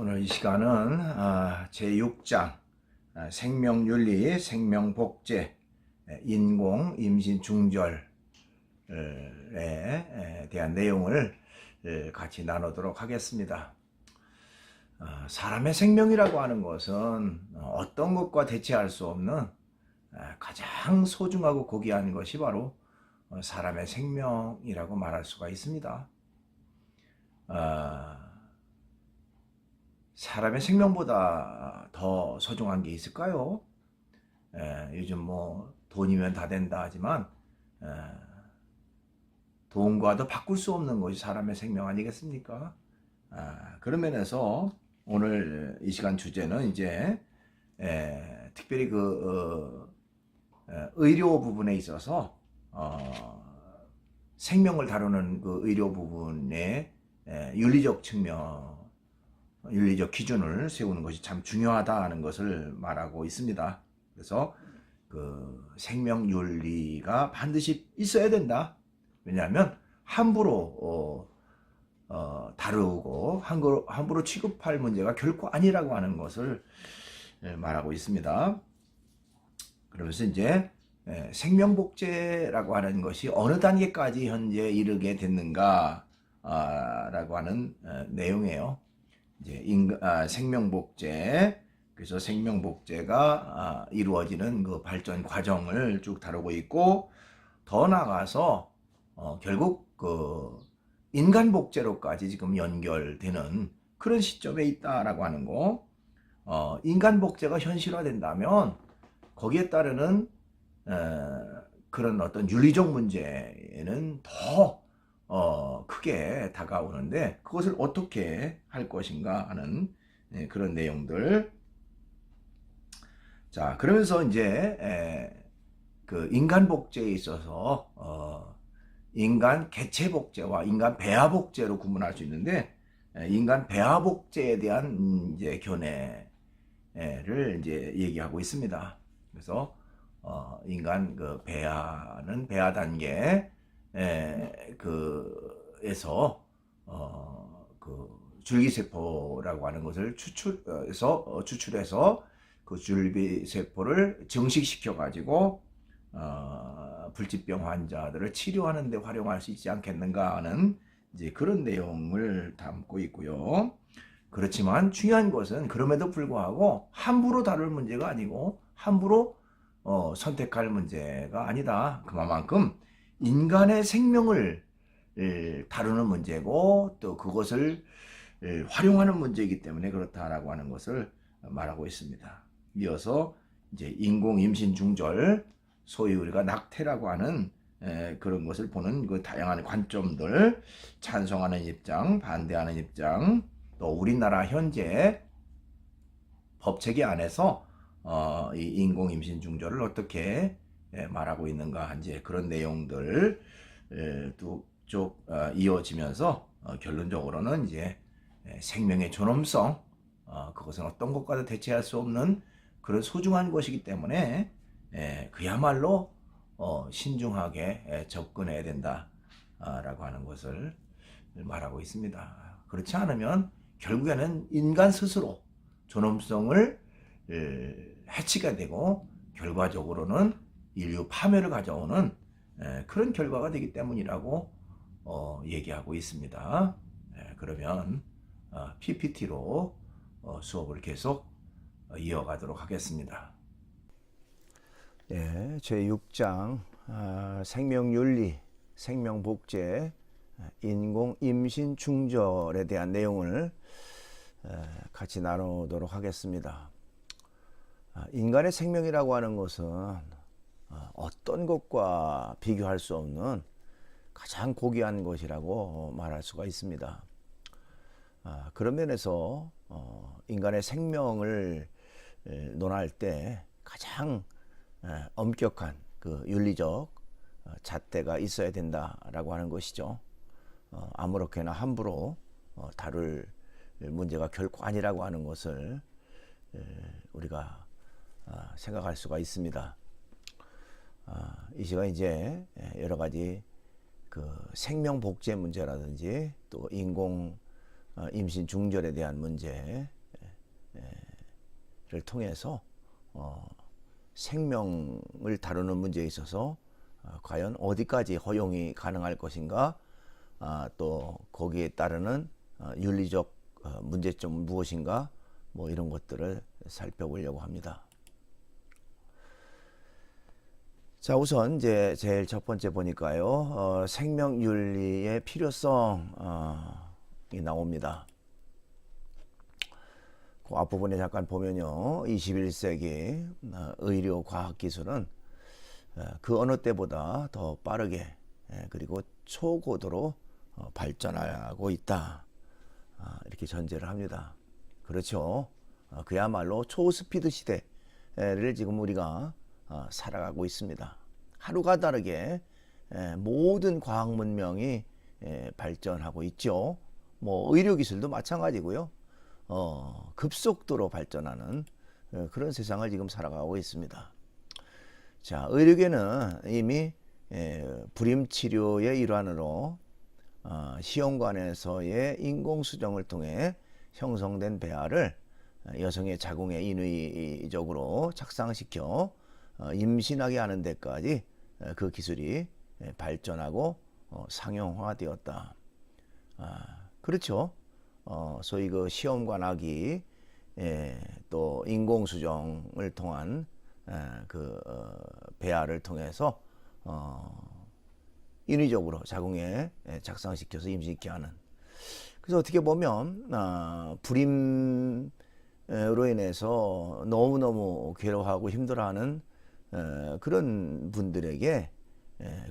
오늘 이 시간은 제6장 생명윤리, 생명복제, 인공, 임신, 중절에 대한 내용을 같이 나누도록 하겠습니다. 사람의 생명이라고 하는 것은 어떤 것과 대체할 수 없는 가장 소중하고 고귀한 것이 바로 사람의 생명이라고 말할 수가 있습니다. 사람의 생명보다 더 소중한 게 있을까요? 요즘 뭐 돈이면 다 된다 하지만 돈과도 바꿀 수 없는 것이 사람의 생명 아니겠습니까? 그런 면에서 오늘 이 시간 주제는 이제 특별히 의료 부분에 있어서 생명을 다루는 그 의료 부분의 윤리적 측면, 윤리적 기준을 세우는 것이 참 중요하다는 것을 말하고 있습니다. 그래서 그 생명윤리가 반드시 있어야 된다. 왜냐하면 함부로 다루고 함부로 취급할 문제가 결코 아니라고 하는 것을 말하고 있습니다. 그러면서 이제 생명복제라고 하는 것이 어느 단계까지 현재 이르게 됐는가 라고 하는 내용이에요. 이제 생명복제, 그래서 생명복제가 이루어지는 그 발전 과정을 쭉 다루고 있고, 더 나아가서 결국 그 인간복제로까지 지금 연결되는 그런 시점에 있다라고 하는 거. 인간복제가 현실화된다면 거기에 따르는 그런 어떤 윤리적 문제는 더 크게 다가오는데, 그것을 어떻게 할 것인가 하는 그런 내용들. 자, 그러면서 이제 그 인간 복제에 있어서 인간 개체 복제와 인간 배아 복제로 구분할 수 있는데, 인간 배아 복제에 대한 이제 견해를 이제 얘기하고 있습니다. 그래서 인간 그 배아는 배아 단계 그에서 그 줄기세포라고 하는 것을 추출해서 그 줄기세포를 증식시켜 가지고 불치병 환자들을 치료하는 데 활용할 수 있지 않겠는가 하는 이제 그런 내용을 담고 있고요. 그렇지만 중요한 것은 그럼에도 불구하고 함부로 다룰 문제가 아니고 함부로 선택할 문제가 아니다. 그만큼 인간의 생명을 다루는 문제고, 또 그것을 활용하는 문제이기 때문에 그렇다라고 하는 것을 말하고 있습니다. 이어서 이제 인공 임신 중절, 소위 우리가 낙태라고 하는 그런 것을 보는 그 다양한 관점들, 찬성하는 입장, 반대하는 입장, 또 우리나라 현재 법체계 안에서 이 인공 임신 중절을 어떻게 말하고 있는가, 이제 그런 내용들 쭉 이어지면서 결론적으로는 이제 생명의 존엄성, 그것은 어떤 것과도 대체할 수 없는 그런 소중한 것이기 때문에 그야말로 신중하게 접근해야 된다라고 하는 것을 말하고 있습니다. 그렇지 않으면 결국에는 인간 스스로 존엄성을 해치게 되고 결과적으로는 인류 파멸을 가져오는 그런 결과가 되기 때문이라고 얘기하고 있습니다. 그러면 PPT로 수업을 계속 이어가도록 하겠습니다. 제6장 생명윤리, 생명복제, 인공 임신 중절에 대한 내용을 같이 나누도록 하겠습니다. 인간의 생명이라고 하는 것은 어떤 것과 비교할 수 없는 가장 고귀한 것이라고 말할 수가 있습니다. 그런 면에서 인간의 생명을 논할 때 가장 엄격한 그 윤리적 잣대가 있어야 된다라고 하는 것이죠. 아무렇게나 함부로 다룰 문제가 결코 아니라고 하는 것을 우리가 생각할 수가 있습니다. 이 시간 이제 여러 가지 그 생명 복제 문제라든지 또 인공 임신 중절에 대한 문제를 통해서 생명을 다루는 문제에 있어서 과연 어디까지 허용이 가능할 것인가, 또 거기에 따르는 윤리적 문제점은 무엇인가, 뭐 이런 것들을 살펴보려고 합니다. 자, 우선 이제 제일 첫 번째 보니까요, 생명윤리의 필요성이 나옵니다. 그 앞부분에 잠깐 보면요, 21세기 의료 과학 기술은 그 어느 때보다 더 빠르게 그리고 초고도로 발전하고 있다, 이렇게 전제를 합니다. 그렇죠. 그야말로 초스피드 시대를 지금 우리가 살아가고 있습니다. 하루가 다르게 모든 과학 문명이 발전하고 있죠. 뭐 의료기술도 마찬가지고요. 급속도로 발전하는 그런 세상을 지금 살아가고 있습니다. 자, 의료계는 이미 불임치료의 일환으로 시험관에서의 인공수정을 통해 형성된 배아를 여성의 자궁에 인위적으로 착상시켜 임신하게 하는 데까지 그 기술이 발전하고 상용화되었다. 그렇죠. 소위 그 시험관 아기, 또 인공수정을 통한 그 배아를 통해서 인위적으로 자궁에 착상시켜서 임신케 하는. 그래서 어떻게 보면 불임으로 인해서 너무너무 괴로워하고 힘들어하는 그런 분들에게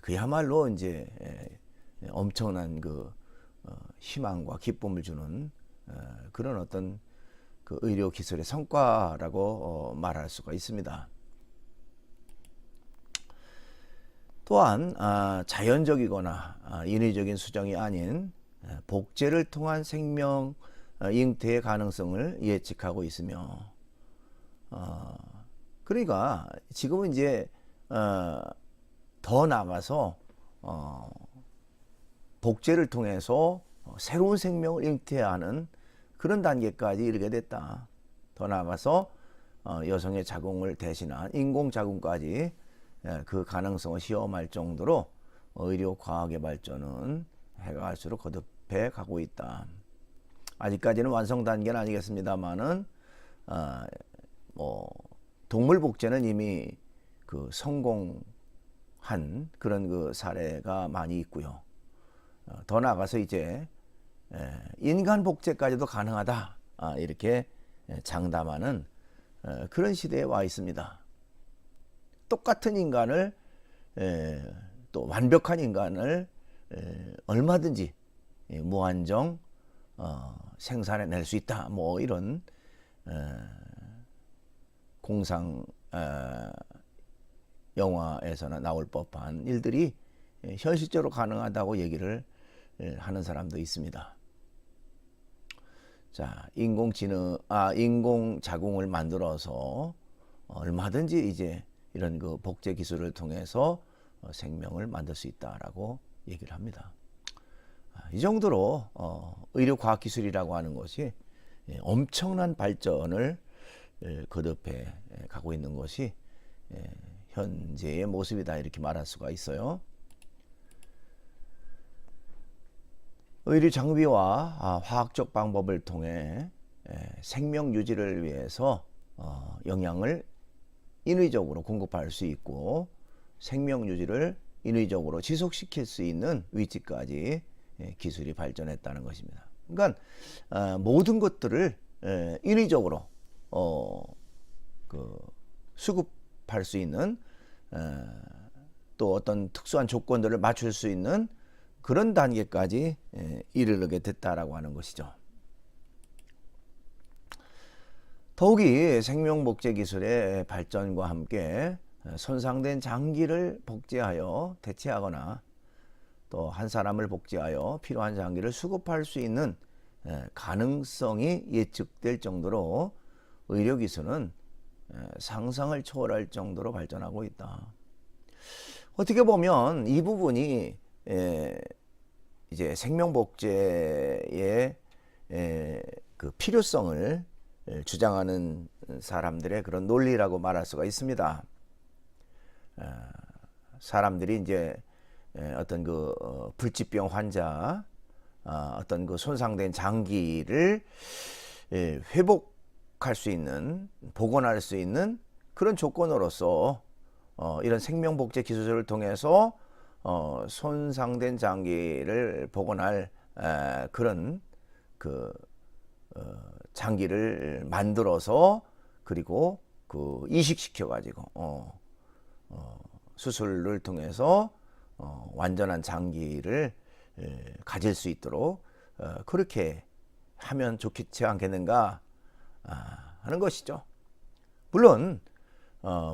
그야말로 이제 엄청난 그 희망과 기쁨을 주는 그런 어떤 그 의료 기술의 성과라고 말할 수가 있습니다. 또한 자연적이거나 인위적인 수정이 아닌 복제를 통한 생명 잉태의 가능성을 예측하고 있으며, 그러니까 지금은 이제 더 나아가서 복제를 통해서 새로운 생명을 잉태하는 그런 단계까지 이르게 됐다. 더 나아가서 여성의 자궁을 대신한 인공자궁까지 그 가능성을 시험할 정도로 의료 과학의 발전은 해가 갈수록 거듭해 가고 있다. 아직까지는 완성 단계는 아니겠습니다만은 뭐 동물 복제는 이미 그 성공한 그런 그 사례가 많이 있고요. 더 나아가서 이제 인간 복제까지도 가능하다, 이렇게 장담하는 그런 시대에 와 있습니다. 똑같은 인간을, 또 완벽한 인간을 얼마든지 무한정 생산해낼 수 있다, 뭐 이런 공상 영화에서나 나올 법한 일들이 현실적으로 가능하다고 얘기를 하는 사람도 있습니다. 자, 인공자궁을 만들어서 얼마든지 이제 이런 그 복제 기술을 통해서 생명을 만들 수 있다라고 얘기를 합니다. 이 정도로 의료 과학 기술이라고 하는 것이 엄청난 발전을 거듭해 가고 있는 것이 현재의 모습이다, 이렇게 말할 수가 있어요. 의료 장비와 화학적 방법을 통해 생명 유지를 위해서 영양을 인위적으로 공급할 수 있고, 생명 유지를 인위적으로 지속시킬 수 있는 위치까지 기술이 발전했다는 것입니다. 그러니까 모든 것들을 인위적으로 그 수급할 수 있는, 또 어떤 특수한 조건들을 맞출 수 있는 그런 단계까지 이르게 됐다라고 하는 것이죠. 더욱이 생명복제 기술의 발전과 함께 손상된 장기를 복제하여 대체하거나 또 한 사람을 복제하여 필요한 장기를 수급할 수 있는 가능성이 예측될 정도로 의료기술은 상상을 초월할 정도로 발전하고 있다. 어떻게 보면 이 부분이 이제 생명복제의 그 필요성을 주장하는 사람들의 그런 논리라고 말할 수가 있습니다. 사람들이 이제 어떤 그 불치병 환자, 어떤 그 손상된 장기를 회복할 수 있는, 복원할 수 있는 그런 조건으로서 이런 생명복제 기술을 통해서 손상된 장기를 복원할 그런 그 장기를 만들어서 그리고 그 이식시켜 가지고 수술을 통해서 완전한 장기를 가질 수 있도록 그렇게 하면 좋지 않겠는가 하는 것이죠. 물론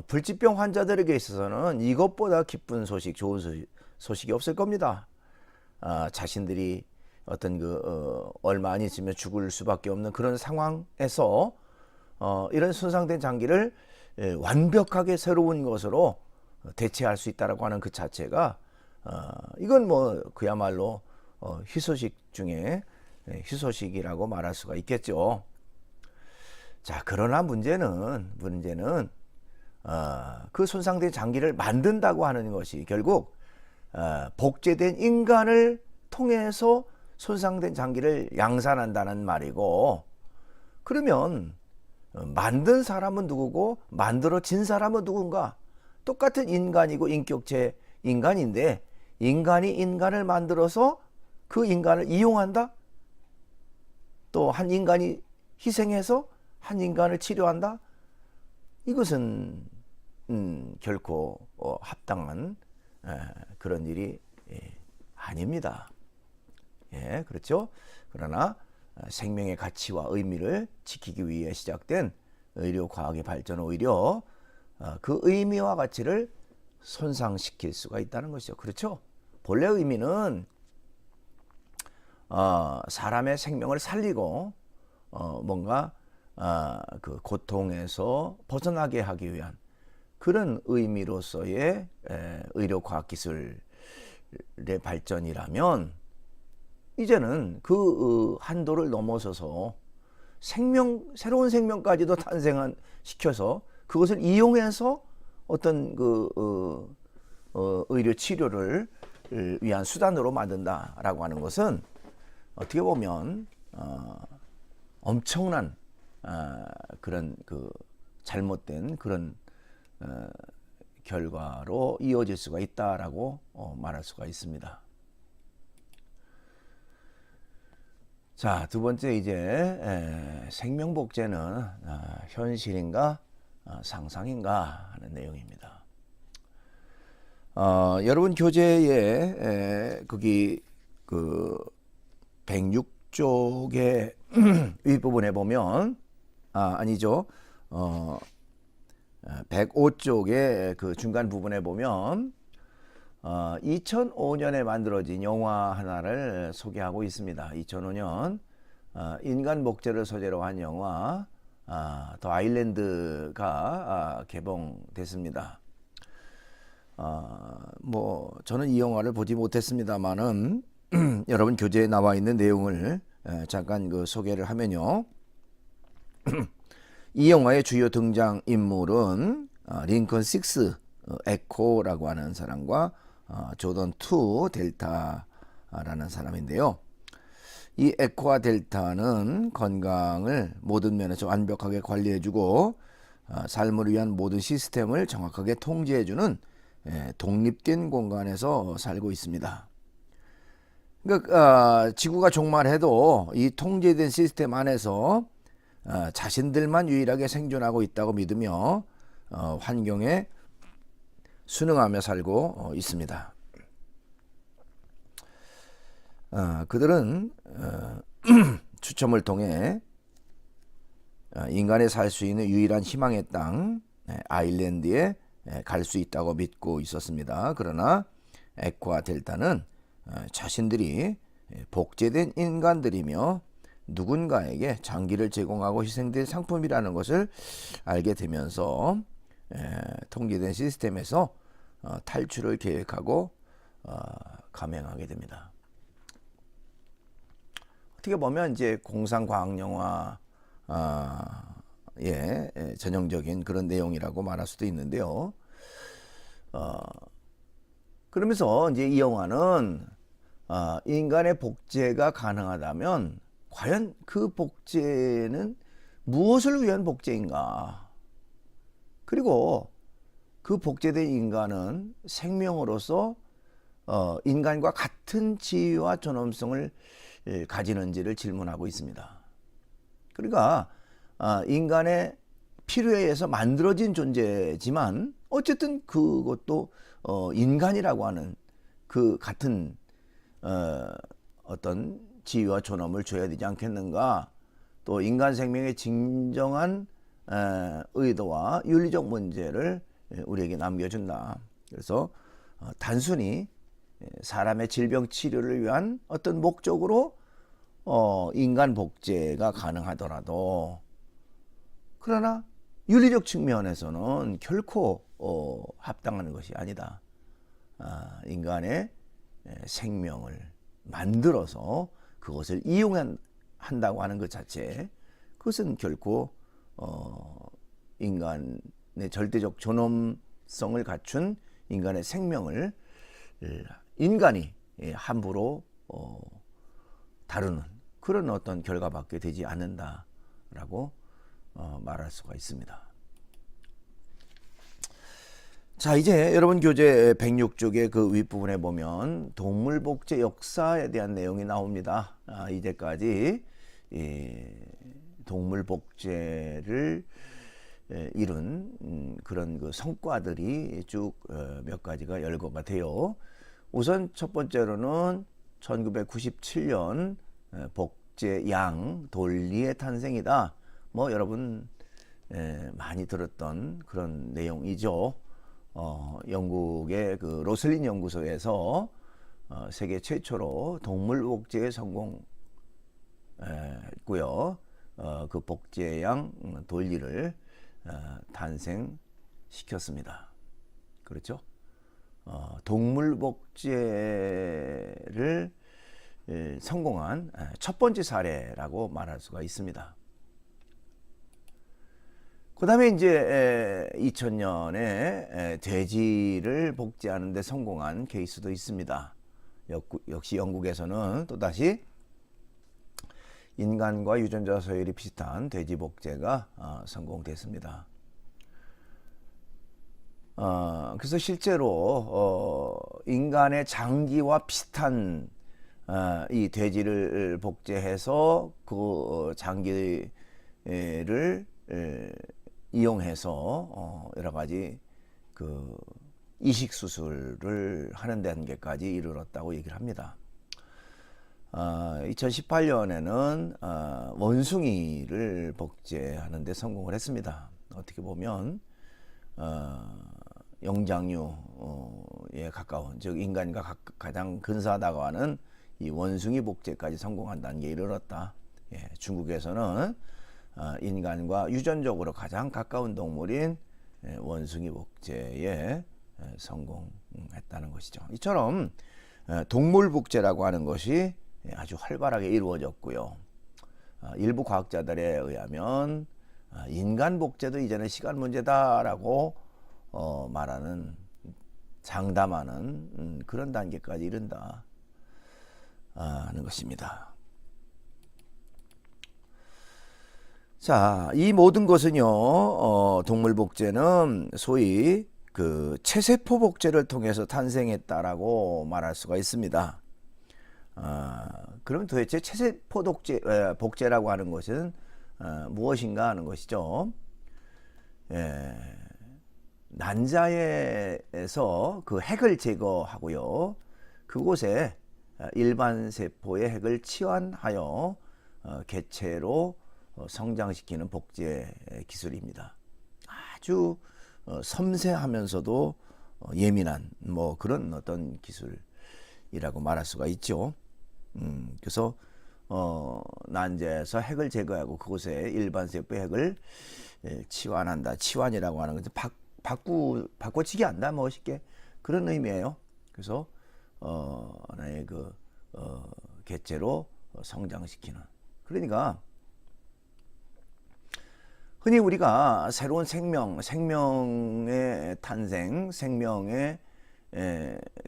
불치병 환자들에게 있어서는 이것보다 기쁜 소식, 좋은 소식이 없을 겁니다. 자신들이 어떤 그 얼마 안 있으면 죽을 수밖에 없는 그런 상황에서 이런 손상된 장기를 완벽하게 새로운 것으로 대체할 수 있다라고 하는 그 자체가 이건 뭐 그야말로 희소식 중에 희소식이라고 말할 수가 있겠죠. 자, 그러나 문제는 그 손상된 장기를 만든다고 하는 것이 결국 복제된 인간을 통해서 손상된 장기를 양산한다는 말이고, 그러면 만든 사람은 누구고 만들어진 사람은 누군가? 똑같은 인간이고 인격체 인간인데 인간이 인간을 만들어서 그 인간을 이용한다? 또 한 인간이 희생해서 한 인간을 치료한다? 이것은 결코 합당한 그런 일이 아닙니다. 예, 그렇죠? 그러나 생명의 가치와 의미를 지키기 위해 시작된 의료과학의 발전은 오히려 그 의미와 가치를 손상시킬 수가 있다는 것이죠. 그렇죠? 본래 의미는 사람의 생명을 살리고 뭔가 그 고통에서 벗어나게 하기 위한 그런 의미로서의 의료과학기술의 발전이라면 이제는 그 한도를 넘어서서 새로운 생명까지도 탄생시켜서 그것을 이용해서 어떤 그 의료 치료를 위한 수단으로 만든다라고 하는 것은 어떻게 보면 엄청난 그런 그 잘못된 그런 결과로 이어질 수가 있다라고 말할 수가 있습니다. 자, 두 번째 이제 생명복제는 현실인가 상상인가 하는 내용입니다. 여러분 교재에 거기 그 106쪽의 윗부분에 보면 아니죠. 105쪽의 그 중간 부분에 보면 2005년에 만들어진 영화 하나를 소개하고 있습니다. 2005년 인간 복제를 소재로 한 영화 더 아일랜드가 개봉됐습니다. 뭐 저는 이 영화를 보지 못했습니다만은 여러분 교재에 나와 있는 내용을 잠깐 그 소개를 하면요. 이 영화의 주요 등장 인물은 링컨 6 에코라고 하는 사람과 조던 2 델타라는 사람인데요. 이 에코와 델타는 건강을 모든 면에서 완벽하게 관리해주고 삶을 위한 모든 시스템을 정확하게 통제해주는 독립된 공간에서 살고 있습니다. 그러니까 지구가 종말해도 이 통제된 시스템 안에서 자신들만 유일하게 생존하고 있다고 믿으며 환경에 순응하며 살고 있습니다. 그들은 추첨을 통해 인간이 살 수 있는 유일한 희망의 땅 아일랜드에 갈 수 있다고 믿고 있었습니다. 그러나 에코와 델타는 자신들이 복제된 인간들이며 누군가에게 장기를 제공하고 희생될 상품이라는 것을 알게 되면서 통제된 시스템에서 탈출을 계획하고 감행하게 됩니다. 어떻게 보면 이제 공상과학영화 전형적인 그런 내용이라고 말할 수도 있는데요. 그러면서 이제 이 영화는 인간의 복제가 가능하다면 과연 그 복제는 무엇을 위한 복제인가? 그리고 그 복제된 인간은 생명으로서 인간과 같은 지위와 존엄성을 가지는지를 질문하고 있습니다. 그러니까 인간의 필요에 의해서 만들어진 존재지만 어쨌든 그것도 인간이라고 하는 그 같은 어떤 지위와 존엄을 줘야 되지 않겠는가. 또 인간 생명의 진정한 의도와 윤리적 문제를 우리에게 남겨준다. 그래서 단순히 사람의 질병 치료를 위한 어떤 목적으로 인간 복제가 가능하더라도, 그러나 윤리적 측면에서는 결코 합당한 것이 아니다. 인간의 생명을 만들어서 그것을 이용한다고 하는 것 자체, 그것은 결코 인간의 절대적 존엄성을 갖춘 인간의 생명을 인간이 함부로 다루는 그런 어떤 결과밖에 되지 않는다라고 말할 수가 있습니다. 자, 이제 여러분 교재 106쪽의 그 윗부분에 보면 동물 복제 역사에 대한 내용이 나옵니다. 이제까지 동물 복제를 이룬 그런 그 성과들이 쭉 몇 가지가 열거가 돼요. 우선 첫 번째로는 1997년 복제양 돌리의 탄생이다. 뭐 여러분 많이 들었던 그런 내용이죠. 영국의 그 로슬린 연구소에서 세계 최초로 동물 복제에 성공했고요. 그 복제양 돌리를 탄생시켰습니다. 그렇죠? 동물 복제를 성공한 첫 번째 사례라고 말할 수가 있습니다. 그 다음에 이제 2000년에 돼지를 복제하는 데 성공한 케이스도 있습니다. 역시 영국에서는 또다시 인간과 유전자 서열이 비슷한 돼지 복제가 성공됐습니다. 그래서 실제로 인간의 장기와 비슷한 이 돼지를 복제해서 그 장기를 이용해서 여러 가지 그 이식 수술을 하는 단계까지 이르렀다고 얘기를 합니다. 2018년에는 원숭이를 복제하는 데 성공을 했습니다. 어떻게 보면 영장류에 가까운, 즉 인간과 가장 근사하다고 하는 이 원숭이 복제까지 성공한 단계에 이르렀다. 중국에서는 인간과 유전적으로 가장 가까운 동물인 원숭이 복제에 성공했다는 것이죠. 이처럼 동물 복제라고 하는 것이 아주 활발하게 이루어졌고요. 일부 과학자들에 의하면 인간 복제도 이제는 시간 문제다라고 말하는, 장담하는 그런 단계까지 이른다 하는 것입니다. 자, 이 모든 것은요, 동물 복제는 소위 그 체세포 복제를 통해서 탄생했다라고 말할 수가 있습니다. 그럼 도대체 체세포 복제라고 하는 것은 무엇인가 하는 것이죠. 난자에서 그 핵을 제거하고요, 그곳에 일반 세포의 핵을 치환하여 개체로 성장시키는 복제 기술입니다. 아주 섬세하면서도 예민한 뭐 그런 어떤 기술이라고 말할 수가 있죠. 그래서 난자에서 핵을 제거하고 그곳에 일반 세포의 핵을 치환한다. 치환이라고 하는 것은 바꿔치기 한다, 뭐 쉽게 그런 의미예요. 그래서 하나의 그 개체로 성장시키는. 그러니까 흔히 우리가 새로운 생명의 탄생, 생명의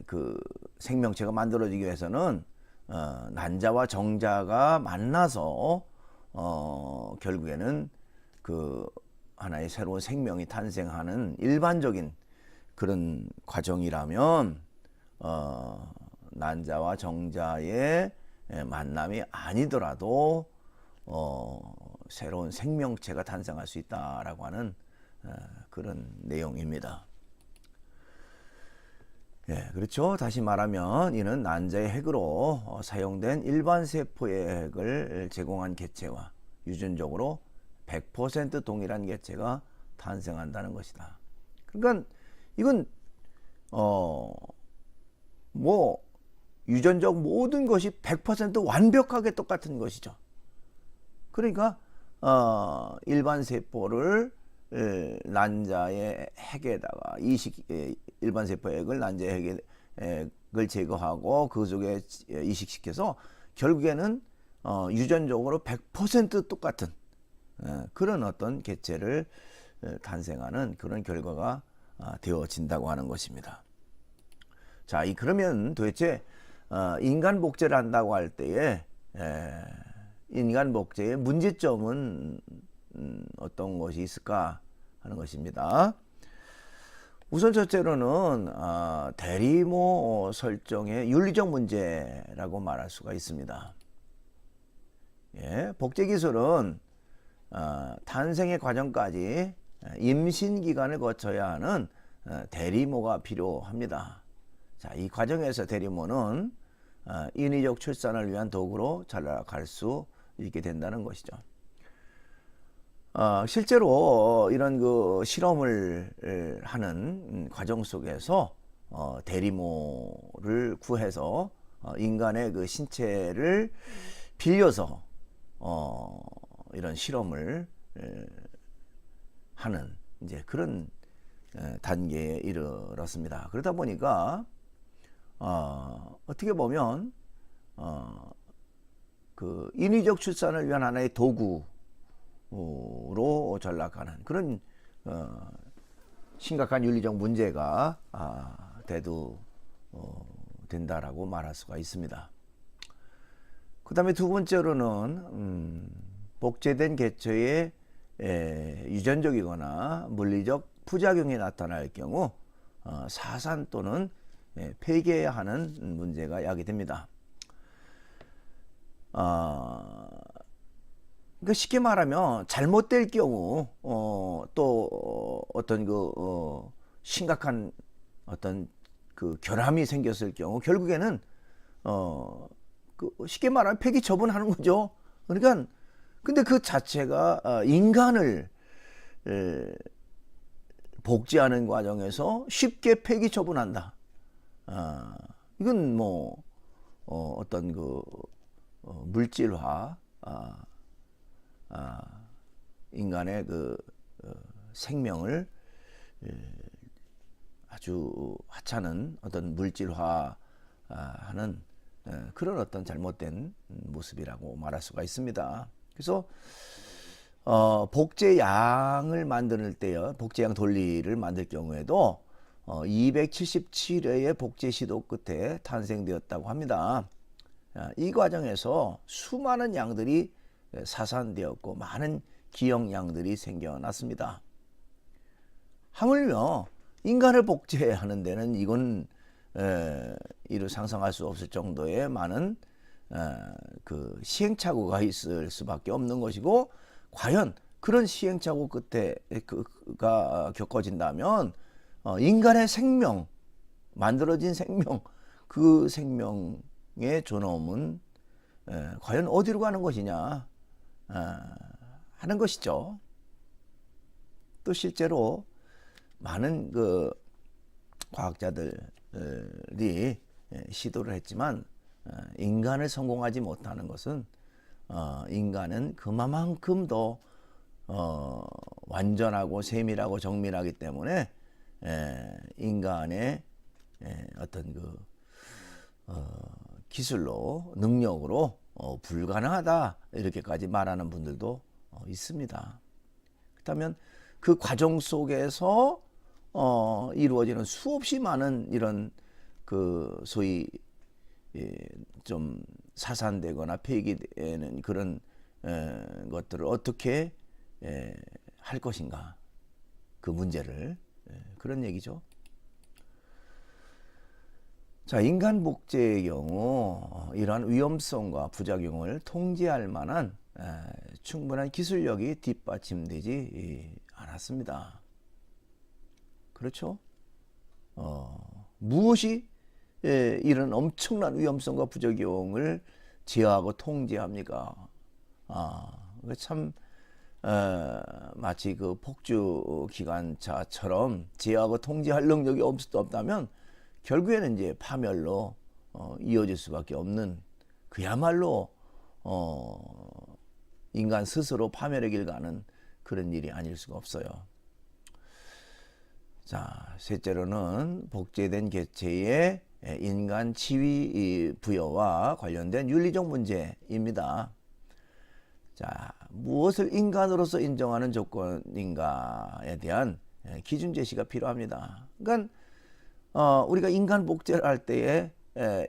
그 생명체가 만들어지기 위해서는 난자와 정자가 만나서 결국에는 그 하나의 새로운 생명이 탄생하는 일반적인 그런 과정이라면 난자와 정자의 만남이 아니더라도 새로운 생명체가 탄생할 수 있다라고 하는 그런 내용입니다. 예, 그렇죠. 다시 말하면 이는 난자의 핵으로 사용된 일반 세포의 핵을 제공한 개체와 유전적으로 100% 동일한 개체가 탄생한다는 것이다. 그러니까 이건 뭐 유전적 모든 것이 100% 완벽하게 똑같은 것이죠. 그러니까 일반 세포를 난자의 핵에다가 일반 세포의 핵을 난자의 핵을 제거하고 그 속에 이식시켜서 결국에는 유전적으로 100% 똑같은 그런 어떤 개체를 탄생하는 그런 결과가 되어진다고 하는 것입니다. 자, 그러면 도대체 인간 복제를 한다고 할 때에 인간 복제의 문제점은 어떤 것이 있을까 하는 것입니다. 우선 첫째로는 대리모 설정의 윤리적 문제라고 말할 수가 있습니다. 예, 복제 기술은 탄생의 과정까지 임신 기간을 거쳐야 하는 대리모가 필요합니다. 자, 이 과정에서 대리모는 인위적 출산을 위한 도구로 자라갈 수 있게 된다는 것이죠. 실제로 이런 그 실험을 하는 과정 속에서 대리모를 구해서 인간의 그 신체를 빌려서 이런 실험을 하는 이제 그런 단계에 이르렀습니다. 그러다 보니까 어떻게 보면 그 인위적 출산을 위한 하나의 도구로 전락하는 그런 심각한 윤리적 문제가 된다라고 말할 수가 있습니다. 그 다음에 두 번째로는 복제된 개체의 유전적이거나 물리적 부작용이 나타날 경우 사산 또는 폐기해야 하는 문제가 야기됩니다. 그러니까 쉽게 말하면 잘못될 경우 또 어떤 그 심각한 어떤 그 결함이 생겼을 경우 결국에는 그 쉽게 말하면 폐기 처분하는 거죠. 그러니까 근데 그 자체가 인간을 복제하는 과정에서 쉽게 폐기 처분한다. 이건 뭐 어떤 그 물질화 인간의 그 생명을 아주 하찮은 어떤 물질화하는 그런 어떤 잘못된 모습이라고 말할 수가 있습니다. 그래서 복제양을 만들 때요, 복제양 돌리를 만들 경우에도 277회의 복제 시도 끝에 탄생되었다고 합니다. 이 과정에서 수많은 양들이 사산되었고 많은 기형 양들이 생겨났습니다. 하물며 인간을 복제하는 데는 이건 이루 상상할 수 없을 정도의 많은 그 시행착오가 있을 수밖에 없는 것이고, 과연 그런 시행착오 끝에 그가 겪어진다면 인간의 생명, 만들어진 생명, 그 생명의 존엄은 과연 어디로 가는 것이냐 하는 것이죠. 또 실제로 많은 그 과학자들이 시도를 했지만 인간을 성공하지 못하는 것은 인간은 그만큼 더 완전하고 세밀하고 정밀하기 때문에 인간의 어떤 그 기술로 능력으로 불가능하다 이렇게까지 말하는 분들도 있습니다. 그렇다면 그 과정 속에서 이루어지는 수없이 많은 이런 그 소위 좀 사산되거나 폐기되는 그런 것들을 어떻게 할 것인가, 그 문제를, 그런 얘기죠. 자, 인간 복제의 경우 이러한 위험성과 부작용을 통제할 만한 충분한 기술력이 뒷받침되지 않았습니다. 그렇죠? 무엇이 이런 엄청난 위험성과 부작용을 제어하고 통제합니까? 참 마치 그 폭주 기관차처럼 제어하고 통제할 능력이 없다면 결국에는 이제 파멸로 이어질 수밖에 없는, 그야말로 인간 스스로 파멸의 길 가는 그런 일이 아닐 수가 없어요. 자, 셋째로는 복제된 개체의 인간 지위 부여와 관련된 윤리적 문제입니다. 자, 무엇을 인간으로서 인정하는 조건인가에 대한 기준 제시가 필요합니다. 그러니까 우리가 인간 복제를 할 때에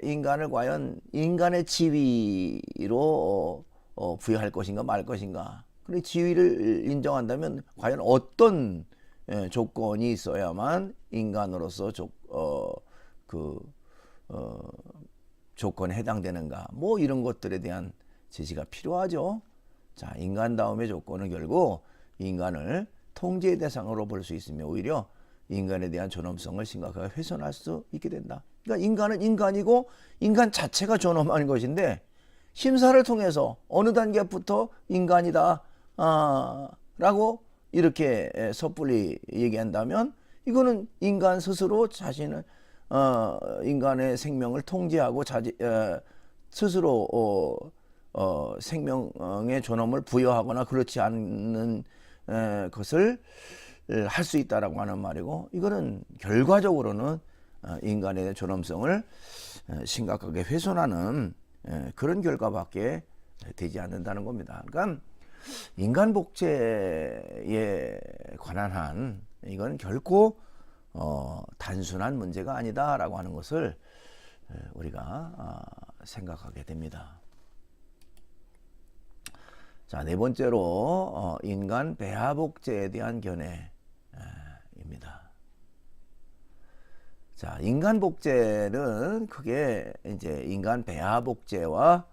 인간을 과연 인간의 지위로 부여할 것인가 말 것인가. 그리고 지위를 인정한다면 과연 어떤 조건이 있어야만 인간으로서 조건에 해당되는가. 뭐 이런 것들에 대한 제시가 필요하죠. 자, 인간다움의 조건은 결국 인간을 통제의 대상으로 볼 수 있으며 오히려 인간에 대한 존엄성을 심각하게 훼손할 수 있게 된다. 그러니까 인간은 인간이고 인간 자체가 존엄한 것인데 심사를 통해서 어느 단계부터 인간이다 라고 이렇게 섣불리 얘기한다면 이거는 인간 스스로 자신을 인간의 생명을 통제하고 스스로 생명의 존엄을 부여하거나 그렇지 않는 것을 할 수 있다라고 하는 말이고, 이거는 결과적으로는 인간의 존엄성을 심각하게 훼손하는 그런 결과밖에 되지 않는다는 겁니다. 그러니까 인간 복제에 관한 한 이건 결코 단순한 문제가 아니다라고 하는 것을 우리가 생각하게 됩니다. 자, 네 번째로 인간 배아 복제에 대한 견해입니다. 자, 인간 복제는 크게 이제 인간 배아 복제와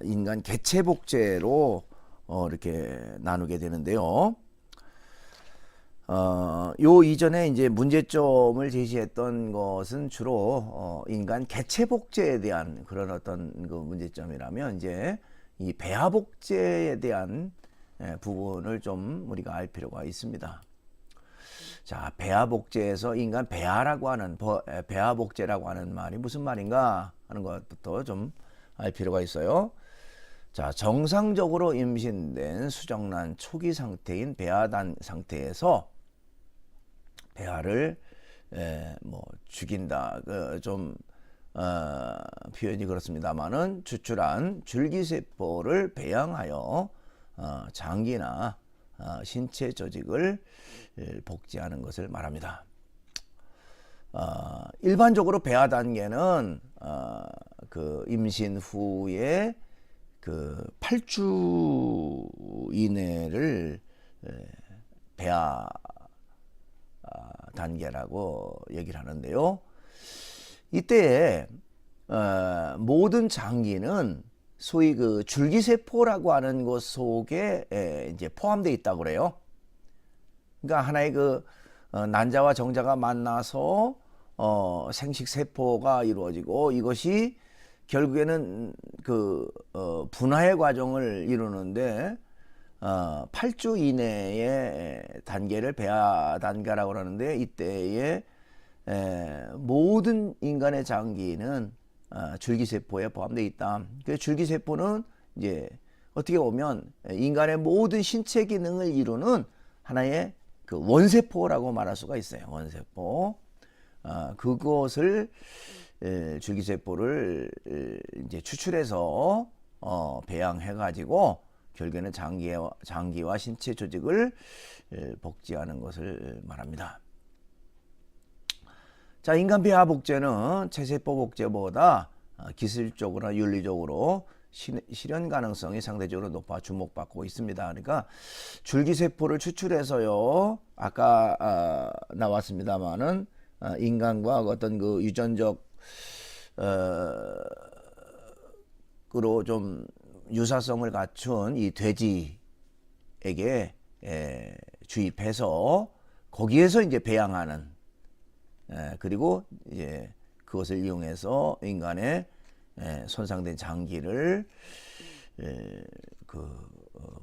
인간 개체 복제로 이렇게 나누게 되는데요. 요 이전에 이제 문제점을 제시했던 것은 주로 인간 개체 복제에 대한 그런 어떤 그 문제점이라면, 이제 이 배아 복제에 대한 부분을 좀 우리가 알 필요가 있습니다. 자, 배아 복제에서 인간 배아라고 하는 배아 복제라고 하는 말이 무슨 말인가 하는 것부터 좀 알 필요가 있어요. 자, 정상적으로 임신된 수정란 초기 상태인 배아단 상태에서 배아를 죽인다, 좀 표현이 그렇습니다만은 추출한 줄기세포를 배양하여 장기나 신체 조직을 복제하는 것을 말합니다. 일반적으로 배아 단계는 그 임신 후에 그 8주 이내를 배아 단계라고 얘기를 하는데요. 이때에 모든 장기는 소위 그 줄기세포라고 하는 것 속에 이제 포함되어 있다고 그래요. 그러니까 하나의 그 난자와 정자가 만나서 생식세포가 이루어지고, 이것이 결국에는 그 분화의 과정을 이루는데 8주 이내의 단계를 배아 단계라고 그러는데, 이때에 모든 인간의 장기는 줄기세포에 포함되어 있다. 그 줄기세포는 이제 어떻게 보면 인간의 모든 신체 기능을 이루는 하나의 그 원세포라고 말할 수가 있어요. 원세포. 그것을 줄기세포를 이제 추출해서 배양해가지고 결국에는 장기와 신체 조직을 복제하는 것을 말합니다. 자, 인간 배아 복제는 체세포 복제보다 기술적으로나 윤리적으로 실현 가능성이 상대적으로 높아 주목받고 있습니다. 그러니까 줄기세포를 추출해서요, 아까 나왔습니다만은 인간과 어떤 그 유전적 으로 좀 유사성을 갖춘 이 돼지에게 주입해서 거기에서 이제 배양하는, 그리고 이제 그것을 이용해서 인간의 손상된 장기를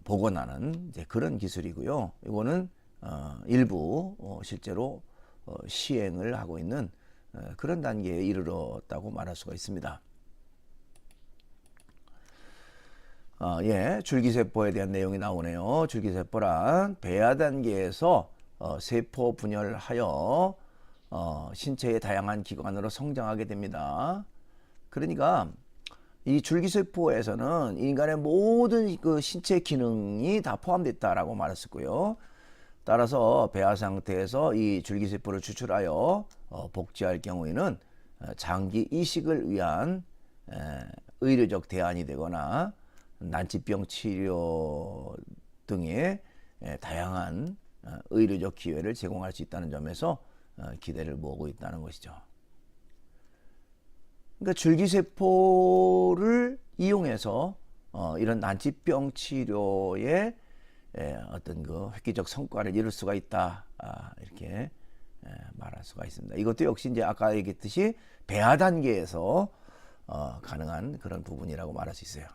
복원하는 이제 그런 기술이고요. 이거는 일부 실제로 시행을 하고 있는 그런 단계에 이르렀다고 말할 수가 있습니다. 줄기세포에 대한 내용이 나오네요. 줄기세포란 배아 단계에서 세포 분열하여 신체의 다양한 기관으로 성장하게 됩니다. 그러니까 이 줄기세포에서는 인간의 모든 그 신체 기능이 다 포함됐다라고 말했었고요. 따라서 배아 상태에서 이 줄기세포를 추출하여 복제할 경우에는 장기 이식을 위한 의료적 대안이 되거나 난치병 치료 등의 다양한 의료적 기회를 제공할 수 있다는 점에서 기대를 모으고 있다는 것이죠. 그러니까 줄기세포를 이용해서 이런 난치병 치료에 어떤 그 획기적 성과를 이룰 수가 있다, 이렇게 말할 수가 있습니다. 이것도 역시 이제 아까 얘기했듯이 배아 단계에서 가능한 그런 부분이라고 말할 수 있어요.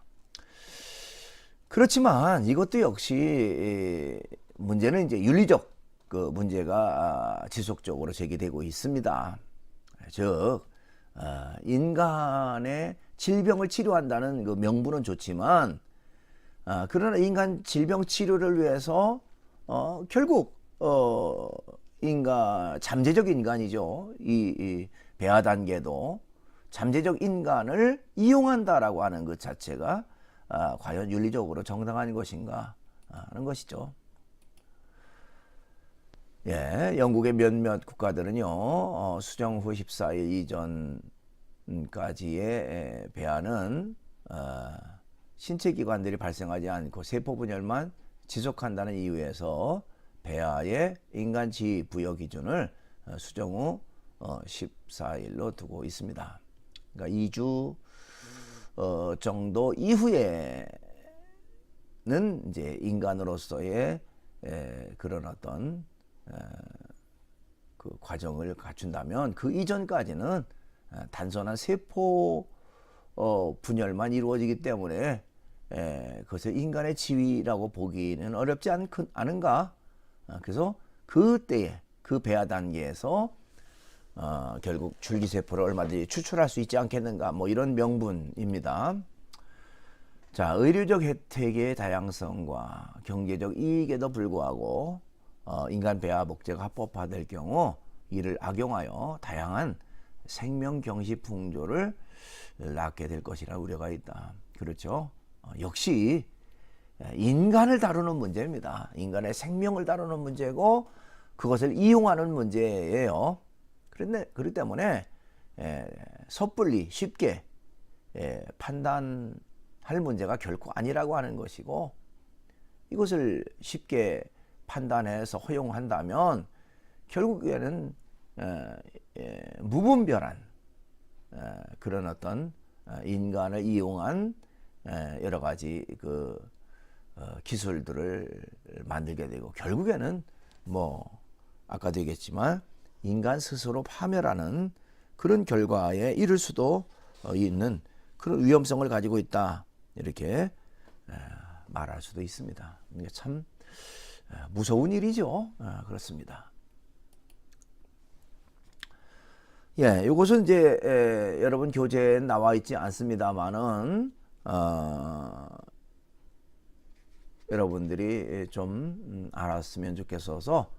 그렇지만 이것도 역시 문제는 이제 윤리적 그 문제가 지속적으로 제기되고 있습니다. 즉 인간의 질병을 치료한다는 그 명분은 좋지만 그러나 인간 질병 치료를 위해서 결국 잠재적 인간이죠. 이 배아 단계도 잠재적 인간을 이용한다라고 하는 것 자체가 과연 윤리적으로 정당한 것인가 하는 것이죠. 영국의 몇몇 국가들은요, 수정 후 14일 이전까지의 배아는 신체 기관들이 발생하지 않고 세포 분열만 지속한다는 이유에서 배아의 인간 지위 부여 기준을 수정 후 14일로 두고 있습니다. 그러니까 2주 정도 이후에는 이제 인간으로서의 그런 어떤 그 과정을 갖춘다면 그 이전까지는 단순한 세포 분열만 이루어지기 때문에 그것을 인간의 지위라고 보기는 어렵지 않은가. 그래서 그때에 그 배아 단계에서 결국 줄기세포를 얼마든지 추출할 수 있지 않겠는가, 뭐 이런 명분입니다. 자, 의료적 혜택의 다양성과 경제적 이익에도 불구하고 인간 배아 복제가 합법화될 경우 이를 악용하여 다양한 생명 경시 풍조를 낳게 될 것이라 우려가 있다. 그렇죠? 역시 인간을 다루는 문제입니다. 인간의 생명을 다루는 문제고 그것을 이용하는 문제예요. 그렇기 때문에 섣불리 쉽게 판단할 문제가 결코 아니라고 하는 것이고, 이것을 쉽게 판단해서 허용한다면 결국에는 무분별한 그런 어떤 인간을 이용한 여러 가지 그 기술들을 만들게 되고, 결국에는 뭐 아까도 얘기했지만 인간 스스로 파멸하는 그런 결과에 이를 수도 있는 그런 위험성을 가지고 있다, 이렇게 말할 수도 있습니다. 이게 참 무서운 일이죠. 그렇습니다. 이것은 이제 여러분 교재에 나와 있지 않습니다만은 여러분들이 좀 알았으면 좋겠어서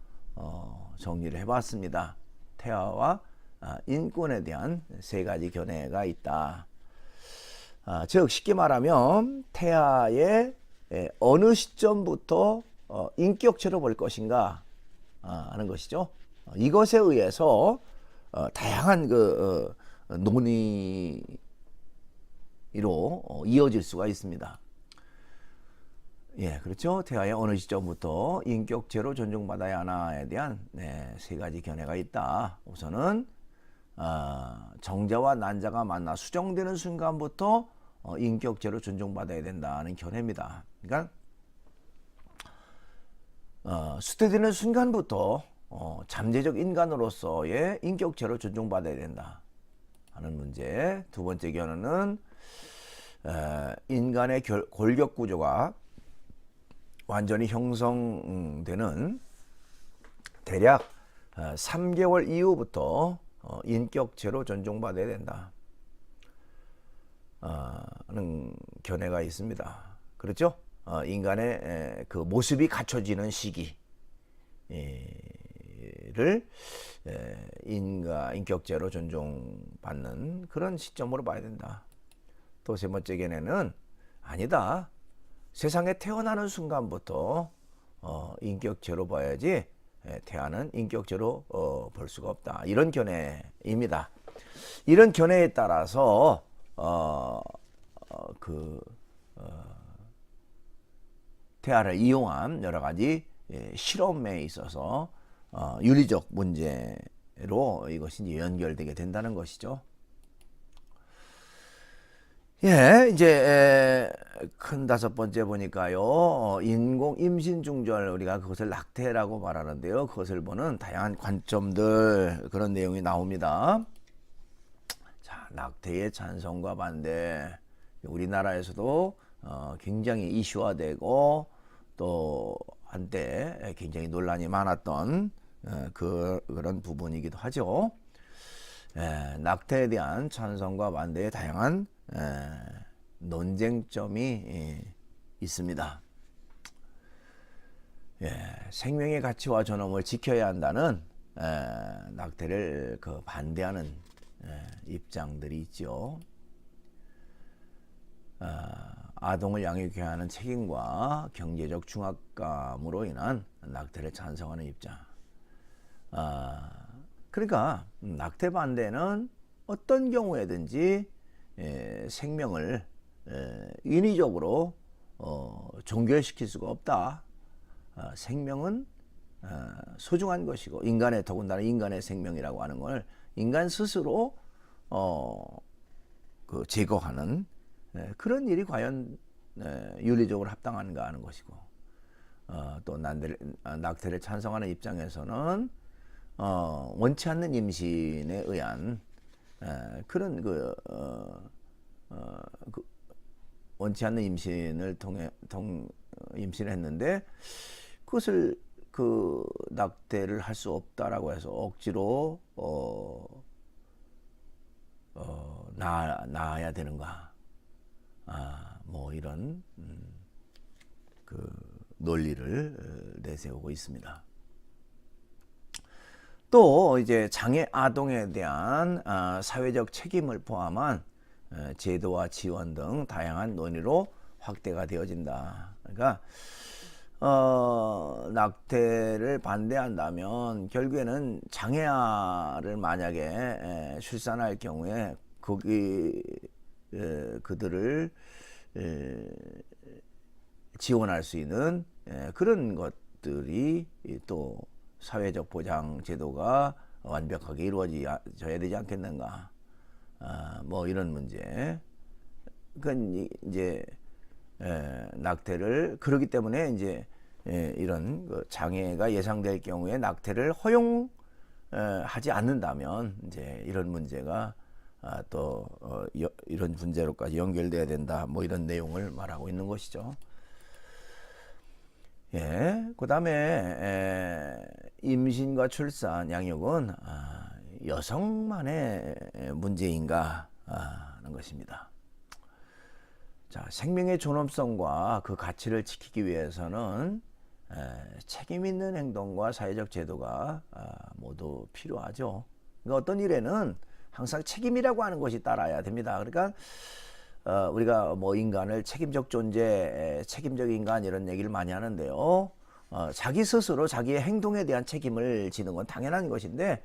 정리를 해봤습니다. 태아와 인권에 대한 세 가지 견해가 있다. 즉 쉽게 말하면 태아의 어느 시점부터 인격체로 볼 것인가 하는 것이죠. 이것에 의해서 다양한 논의로 이어질 수가 있습니다. 예, 그렇죠. 태아의 어느 시점부터 인격체로 존중받아야 하나에 대한 세 가지 견해가 있다. 우선은 정자와 난자가 만나 수정되는 순간부터 인격체로 존중받아야 된다는 견해입니다. 그러니까 수태되는 순간부터 잠재적 인간으로서의 인격체로 존중받아야 된다 하는 문제. 두 번째 견해는 인간의 골격 구조가 완전히 형성되는 대략 3개월 이후부터 인격체로 존중받아야 된다 하는 견해가 있습니다. 그렇죠? 인간의 그 모습이 갖춰지는 시기를 인격체로 존중받는 그런 시점으로 봐야 된다. 또 세 번째 견해는 아니다. 세상에 태어나는 순간부터 인격체로 봐야지 태아는 인격체로 볼 수가 없다. 이런 견해입니다. 이런 견해에 따라서 태아를 이용한 여러 가지 실험에 있어서 윤리적 문제로 이것이 이제 연결되게 된다는 것이죠. 예, 이제 큰 다섯 번째 보니까요, 인공 임신 중절, 우리가 그것을 낙태라고 말하는데요. 그것을 보는 다양한 관점들, 그런 내용이 나옵니다. 자, 낙태의 찬성과 반대, 우리나라에서도 굉장히 이슈화되고 또 한때 굉장히 논란이 많았던 그런 부분이기도 하죠. 낙태에 대한 찬성과 반대의 다양한 논쟁점이 있습니다. 생명의 가치와 존엄을 지켜야 한다는 낙태를 반대하는 입장들이 있죠. 아동을 양육해야 하는 책임과 경제적 중압감으로 인한 낙태를 찬성하는 입장. 그러니까 낙태 반대는 어떤 경우에든지 생명을 인위적으로 종결시킬 수가 없다. 생명은 소중한 것이고 인간의 더군다나 인간의 생명이라고 하는 걸 인간 스스로 제거하는 그런 일이 과연 윤리적으로 합당한가 하는 것이고 또 낙태를 찬성하는 입장에서는 원치 않는 임신에 의한 그런 원치 않는 임신을 통해 임신을 했는데 그것을 낙태를 할 수 없다라고 해서 억지로 낳아야 되는가? 뭐 이런 논리를 내세우고 있습니다. 또 이제 장애 아동에 대한 사회적 책임을 포함한 제도와 지원 등 다양한 논의로 확대가 되어진다. 그러니까 낙태를 반대한다면 결국에는 장애아를 만약에 출산할 경우에 그들을 지원할 수 있는 그런 것들이 또 사회적 보장 제도가 완벽하게 이루어져야 되지 않겠는가. 뭐 이런 문제. 그건 이제 낙태를 그렇기 때문에 이제 이런 장애가 예상될 경우에 낙태를 허용하지 않는다면 이제 이런 문제가 또 이런 문제로까지 연결돼야 된다. 뭐 이런 내용을 말하고 있는 것이죠. 그다음에 임신과 출산, 양육은 여성만의 문제인가 하는 것입니다. 자, 생명의 존엄성과 그 가치를 지키기 위해서는 책임 있는 행동과 사회적 제도가 모두 필요하죠. 그러니까 어떤 일에는 항상 책임이라고 하는 것이 따라야 됩니다. 그러니까 우리가 뭐 인간을 책임적 존재, 책임적 인간 이런 얘기를 많이 하는데요. 자기 스스로 자기의 행동에 대한 책임을 지는 건 당연한 것인데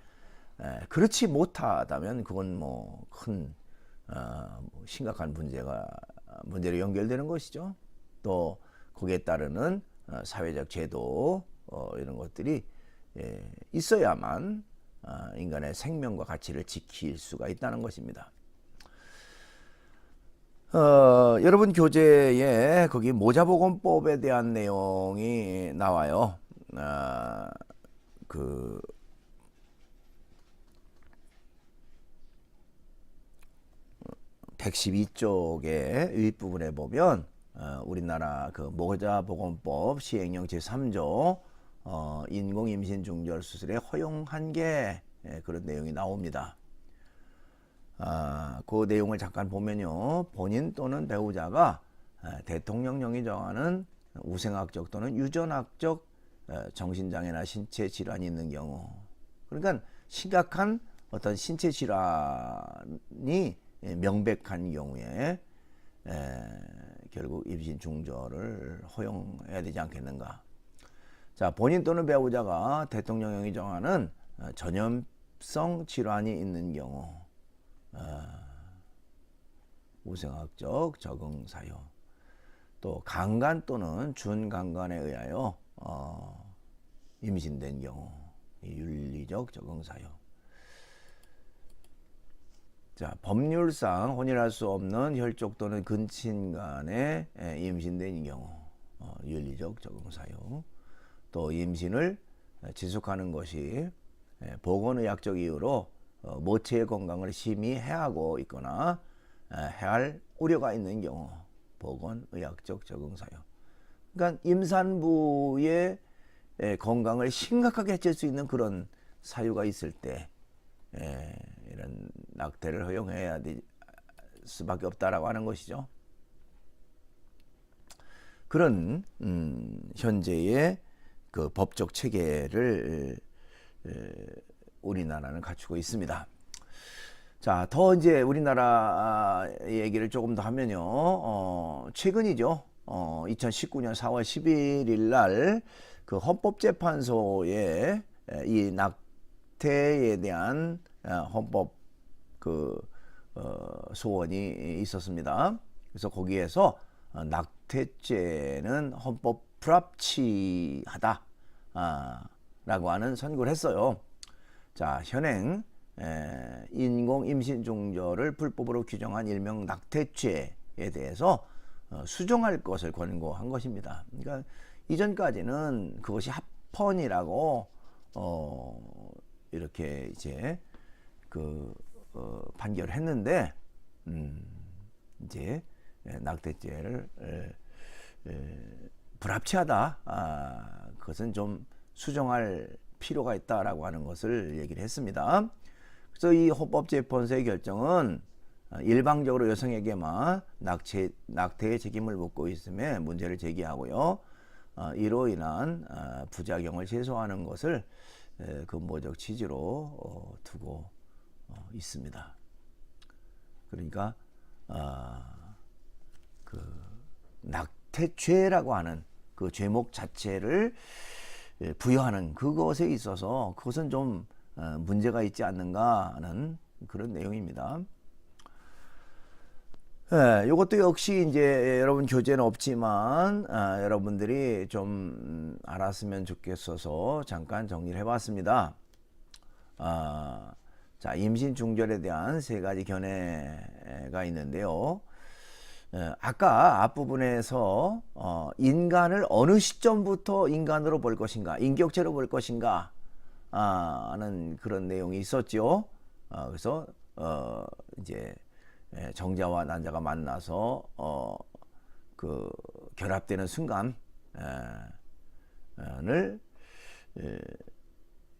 그렇지 못하다면 그건 뭐 큰 심각한 문제로 연결되는 것이죠. 또 거기에 따르는 사회적 제도 이런 것들이 있어야만 인간의 생명과 가치를 지킬 수가 있다는 것입니다. 여러분 교재에 거기 모자보건법에 대한 내용이 나와요. 그 112쪽의 윗부분에 보면 우리나라 그 모자보건법 시행령 제3조 인공 임신 중절 수술의 허용 한계 그런 내용이 나옵니다. 그 내용을 잠깐 보면요, 본인 또는 배우자가 대통령령이 정하는 우생학적 또는 유전학적 정신장애나 신체 질환이 있는 경우, 그러니까 심각한 어떤 신체 질환이 명백한 경우에 결국 임신 중절을 허용해야 되지 않겠는가. 자, 본인 또는 배우자가 대통령령이 정하는 전염성 질환이 있는 경우, 우생학적 적응 사유, 또 강간 또는 준강간에 의하여 임신된 경우, 윤리적 적응 사유. 자, 법률상 혼인할 수 없는 혈족 또는 근친 간에 임신된 경우, 윤리적 적응 사유. 또 임신을 지속하는 것이 보건의학적 이유로 모체의 건강을 심히 해하고 있거나 해할 우려가 있는 경우, 보건의학적 적응 사유. 그러니까 임산부의 건강을 심각하게 해칠 수 있는 그런 사유가 있을 때 이런 낙태를 허용해야 될 수밖에 없다라고 하는 것이죠. 그런 현재의 그 법적 체계를 우리나라는 갖추고 있습니다. 자, 더 이제 우리나라 얘기를 조금 더 하면요, 최근이죠. 2019년 4월 11일 날 그 헌법재판소에 이 낙태에 대한 헌법 소원이 있었습니다. 그래서 거기에서 낙태죄는 헌법 불합치하다 라고 하는 선고를 했어요. 자, 현행 인공 임신 중절을 불법으로 규정한 일명 낙태죄에 대해서 수정할 것을 권고한 것입니다. 그러니까 이전까지는 그것이 합헌이라고 이렇게 이제 판결을 했는데 이제 낙태죄를 불합치하다, 그것은 좀 수정할 필요가 있다라고 하는 것을 얘기를 했습니다. 그래서 이 헌법재판소의 결정은 일방적으로 여성에게만 낙태의 책임을 묻고 있음에 문제를 제기하고요, 이로 인한 부작용을 최소화하는 것을 근본적 취지로 두고 있습니다. 그러니까 그 낙태죄라고 하는 그 죄목 자체를 부여하는 그것에 있어서 그것은 좀 문제가 있지 않는가 하는 그런 내용입니다. 이것도 역시 이제 여러분 교재는 없지만 여러분들이 좀 알았으면 좋겠어서 잠깐 정리를 해봤습니다. 자, 임신 중절에 대한 세 가지 견해가 있는데요. 아까 앞부분에서 인간을 어느 시점부터 인간으로 볼 것인가, 인격체로 볼 것인가 하는 그런 내용이 있었죠. 그래서 이제 정자와 난자가 만나서 그 결합되는 순간을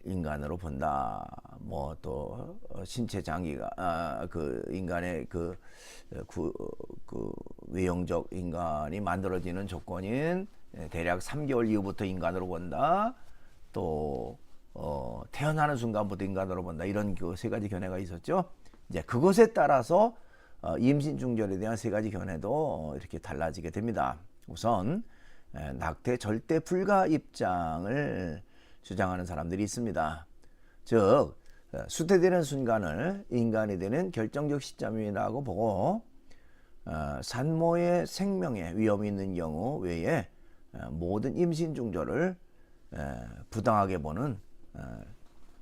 인간으로 본다. 뭐 또 신체 장기가 그 인간의 그 외형적 인간이 만들어지는 조건인 대략 3개월 이후부터 인간으로 본다. 또 태어나는 순간부터 인간으로 본다. 이런 그 세 가지 견해가 있었죠. 이제 그것에 따라서 임신 중절에 대한 세 가지 견해도 이렇게 달라지게 됩니다. 우선 낙태 절대 불가 입장을 주장하는 사람들이 있습니다. 즉 수태되는 순간을 인간이 되는 결정적 시점이라고 보고 산모의 생명에 위험이 있는 경우 외에 모든 임신 중절을 부당하게 보는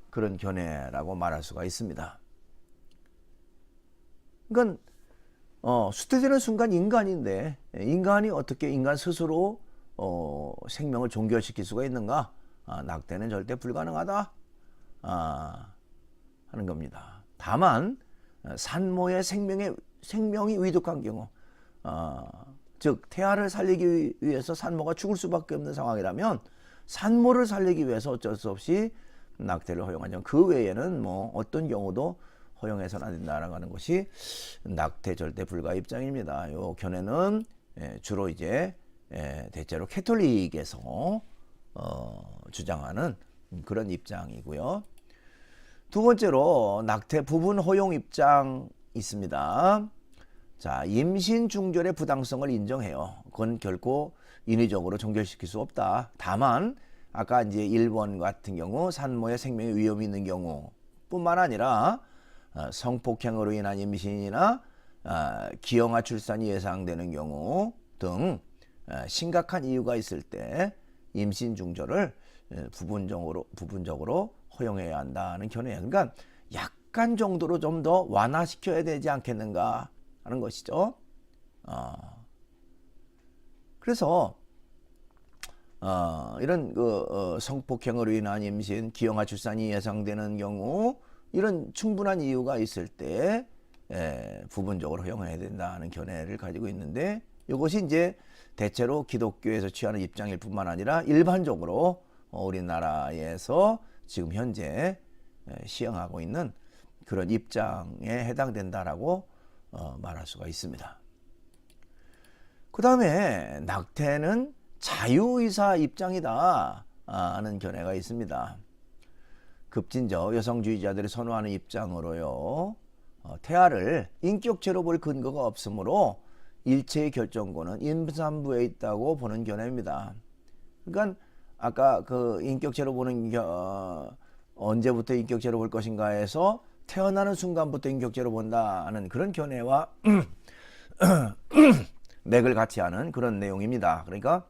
그런 견해라고 말할 수가 있습니다. 그러니까 수태되는 순간 인간인데 인간이 어떻게 인간 스스로 생명을 종결시킬 수가 있는가? 낙태는 절대 불가능하다 하는 겁니다. 다만 산모의 생명이 위독한 경우, 즉 태아를 살리기 위해서 산모가 죽을 수밖에 없는 상황이라면 산모를 살리기 위해서 어쩔 수 없이 낙태를 허용하죠. 그 외에는 뭐 어떤 경우도 허용해서는 안 된다라는 것이 낙태 절대 불가 입장입니다. 이 견해는 주로 이제 대체로 캐톨릭에서 주장하는 그런 입장이고요. 두 번째로 낙태 부분 허용 입장 있습니다. 자, 임신 중절의 부당성을 인정해요. 그건 결코 인위적으로 종결시킬 수 없다. 다만 아까 이제 1번 같은 경우 산모의 생명에 위험이 있는 경우뿐만 아니라 성폭행으로 인한 임신이나 기형아 출산이 예상되는 경우 등 심각한 이유가 있을 때 임신 중절을 부분적으로 허용해야 한다는 견해예요. 그러니까 약간 정도로 좀 더 완화시켜야 되지 않겠는가 하는 것이죠. 그래서 이런 성폭행으로 인한 임신, 기형아 출산이 예상되는 경우 이런 충분한 이유가 있을 때 부분적으로 허용해야 된다는 견해를 가지고 있는데 이것이 이제 대체로 기독교에서 취하는 입장일 뿐만 아니라 일반적으로 우리나라에서 지금 현재 시행하고 있는 그런 입장에 해당된다라고 말할 수가 있습니다. 그 다음에 낙태는 자유의사 입장이다 하는 견해가 있습니다. 급진적 여성주의자들이 선호하는 입장으로요. 태아를 인격체로 볼 근거가 없으므로 일체의 결정권은 임산부에 있다고 보는 견해입니다. 그러니까 아까 그 인격체로 보는 언제부터 인격체로 볼 것인가에서 태어나는 순간부터 인격체로 본다는 그런 견해와 맥을 같이 하는 그런 내용입니다. 그러니까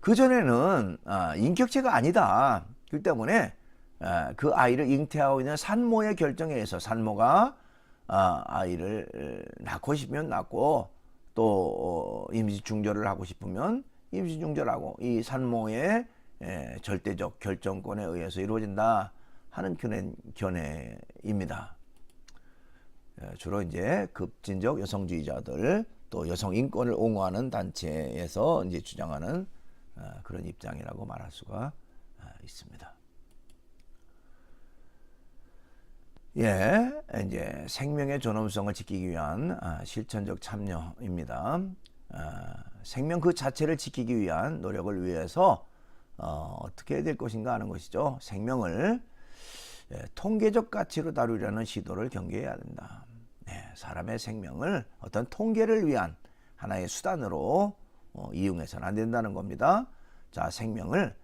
그전에는 인격체가 아니다. 그렇기 때문에 그 아이를 잉태하고 있는 산모의 결정에 의해서 산모가 아이를 낳고 싶으면 낳고 또 임시 중절을 하고 싶으면 임시 중절하고 이 산모의 절대적 결정권에 의해서 이루어진다 하는 견해입니다. 주로 이제 급진적 여성주의자들 또 여성 인권을 옹호하는 단체에서 이제 주장하는 그런 입장이라고 말할 수가 있습니다. 이제 생명의 존엄성을 지키기 위한 실천적 참여입니다. 생명 그 자체를 지키기 위한 노력을 위해서 어떻게 해야 될 것인가 하는 것이죠. 생명을 통계적 가치로 다루려는 시도를 경계해야 된다. 사람의 생명을 어떤 통계를 위한 하나의 수단으로 이용해서는 안 된다는 겁니다. 자, 생명을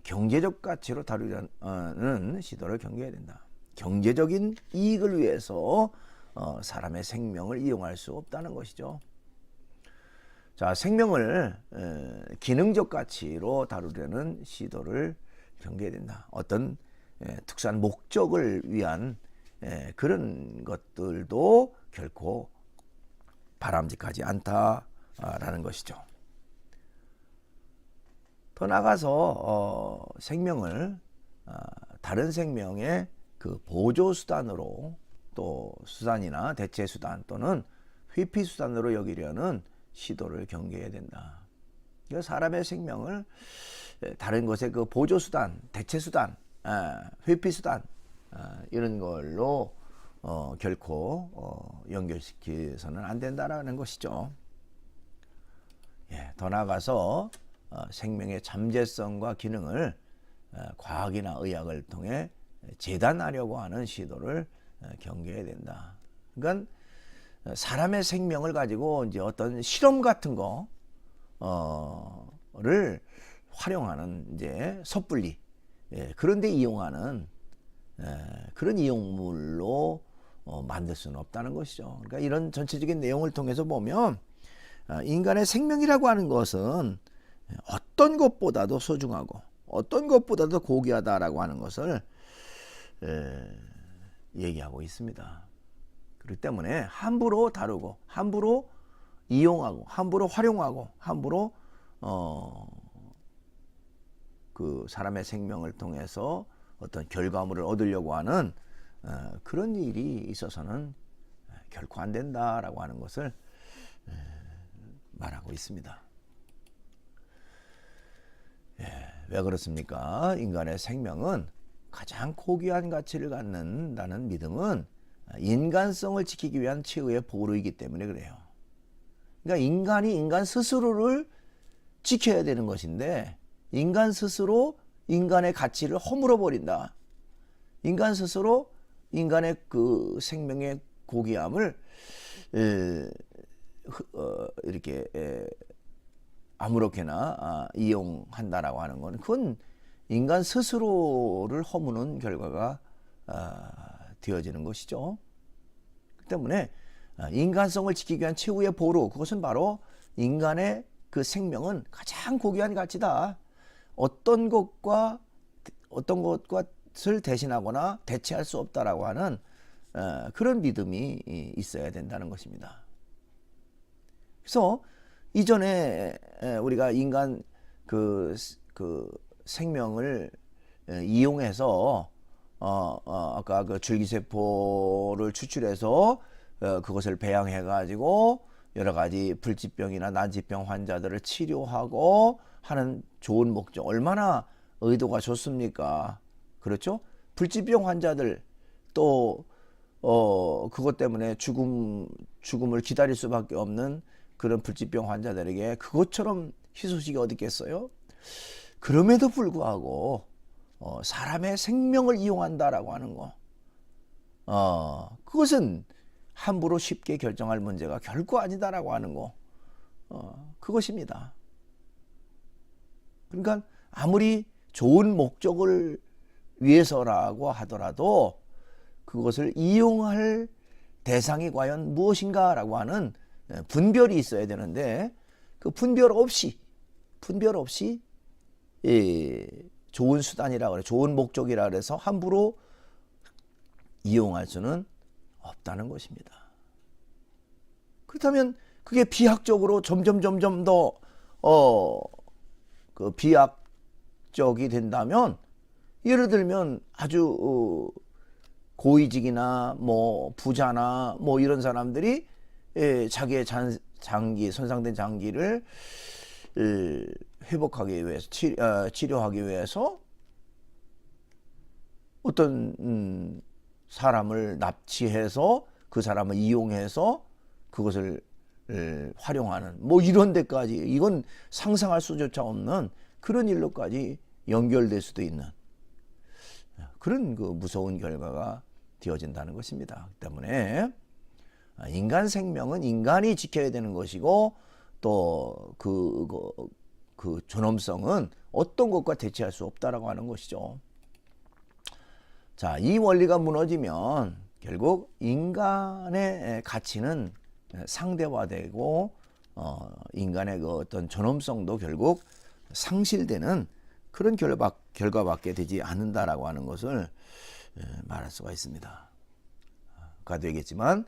경제적 가치로 다루려는 시도를 경계해야 된다. 경제적인 이익을 위해서 사람의 생명을 이용할 수 없다는 것이죠. 자, 생명을 기능적 가치로 다루려는 시도를 경계해야 된다. 어떤 특수한 목적을 위한 그런 것들도 결코 바람직하지 않다라는 것이죠. 더 나아가서 생명을 다른 생명의 그 보조 수단으로 또 수단이나 대체 수단 또는 회피 수단으로 여기려는 시도를 경계해야 된다. 사람의 생명을 다른 것의 그 보조 수단, 대체 수단, 회피 수단 이런 걸로 결코 연결시켜서는 안 된다라는 것이죠. 더 나아가서 생명의 잠재성과 기능을 과학이나 의학을 통해 재단하려고 하는 시도를 경계해야 된다. 그러니까 사람의 생명을 가지고 이제 어떤 실험 같은 거를 활용하는 이제 섣불리 그런데 이용하는 그런 이용물로 만들 수는 없다는 것이죠. 그러니까 이런 전체적인 내용을 통해서 보면 인간의 생명이라고 하는 것은 어떤 것보다도 소중하고 어떤 것보다도 고귀하다라고 하는 것을 얘기하고 있습니다. 그렇기 때문에 함부로 다루고 함부로 이용하고 함부로 활용하고 함부로 그 사람의 생명을 통해서 어떤 결과물을 얻으려고 하는 그런 일이 있어서는 결코 안 된다라고 하는 것을 말하고 있습니다. 왜 그렇습니까? 인간의 생명은 가장 고귀한 가치를 갖는다는 믿음은 인간성을 지키기 위한 최후의 보루이기 때문에 그래요. 그러니까 인간이 인간 스스로를 지켜야 되는 것인데 인간 스스로 인간의 가치를 허물어 버린다. 인간 스스로 인간의 그 생명의 고귀함을 이렇게 아무렇게나 이용한다라고 하는 건 그건 인간 스스로를 허무는 결과가 되어지는 것이죠. 그 때문에 인간성을 지키기 위한 최후의 보루, 그것은 바로 인간의 그 생명은 가장 고귀한 가치다. 어떤 것과 것을 대신하거나 대체할 수 없다라고 하는 그런 믿음이 있어야 된다는 것입니다. 그래서 이전에 우리가 인간 그 생명을 이용해서 아까 그 줄기세포를 추출해서 그것을 배양해 가지고 여러 가지 불치병이나 난치병 환자들을 치료하고 하는 좋은 목적, 얼마나 의도가 좋습니까? 그렇죠? 불치병 환자들 또 그것 때문에 죽음을 기다릴 수밖에 없는 그런 불치병 환자들에게 그것처럼 희소식이 어디 있겠어요? 그럼에도 불구하고 사람의 생명을 이용한다라고 하는 거, 그것은 함부로 쉽게 결정할 문제가 결코 아니다라고 하는 거, 그것입니다. 그러니까 아무리 좋은 목적을 위해서라고 하더라도 그것을 이용할 대상이 과연 무엇인가라고 하는 분별이 있어야 되는데 그 분별 없이 좋은 수단이라 그래, 좋은 목적이라 그래서 함부로 이용할 수는 없다는 것입니다. 그렇다면 그게 비학적으로 점점 더 그 비학적이 된다면, 예를 들면 아주 고위직이나 뭐 부자나 뭐 이런 사람들이 자기의 장기, 손상된 장기를 회복하기 위해서 치료하기 위해서 어떤 사람을 납치해서 그 사람을 이용해서 그것을 활용하는 뭐 이런 데까지, 이건 상상할 수조차 없는 그런 일로까지 연결될 수도 있는 그런 그 무서운 결과가 되어진다는 것입니다. 때문에 인간 생명은 인간이 지켜야 되는 것이고 또 그 존엄성은 어떤 것과 대체할 수 없다라고 하는 것이죠. 자, 이 원리가 무너지면 결국 인간의 가치는 상대화되고 인간의 그 어떤 존엄성도 결국 상실되는 그런 결과밖에 되지 않는다라고 하는 것을 말할 수가 있습니다. 가 되겠지만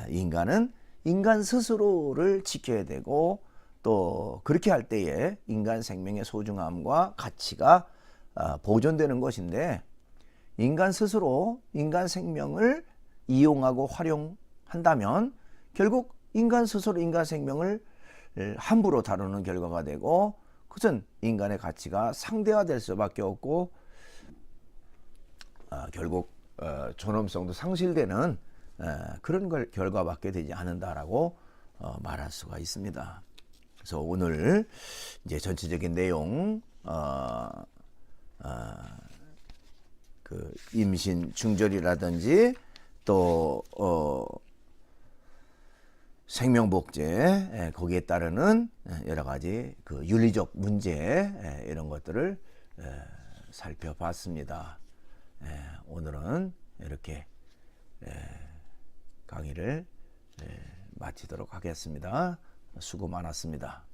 인간은 인간 스스로를 지켜야 되고 또 그렇게 할 때에 인간 생명의 소중함과 가치가 보존되는 것인데, 인간 스스로 인간 생명을 이용하고 활용한다면 결국 인간 스스로 인간 생명을 함부로 다루는 결과가 되고 그것은 인간의 가치가 상대화될 수밖에 없고 결국 존엄성도 상실되는 그런 결과밖에 되지 않는다라고 말할 수가 있습니다. 그래서 오늘 이제 전체적인 내용, 그 임신 중절이라든지 또 생명복제, 거기에 따르는 여러 가지 그 윤리적 문제, 이런 것들을 살펴봤습니다. 오늘은 이렇게 강의를 마치도록 하겠습니다. 수고 많았습니다.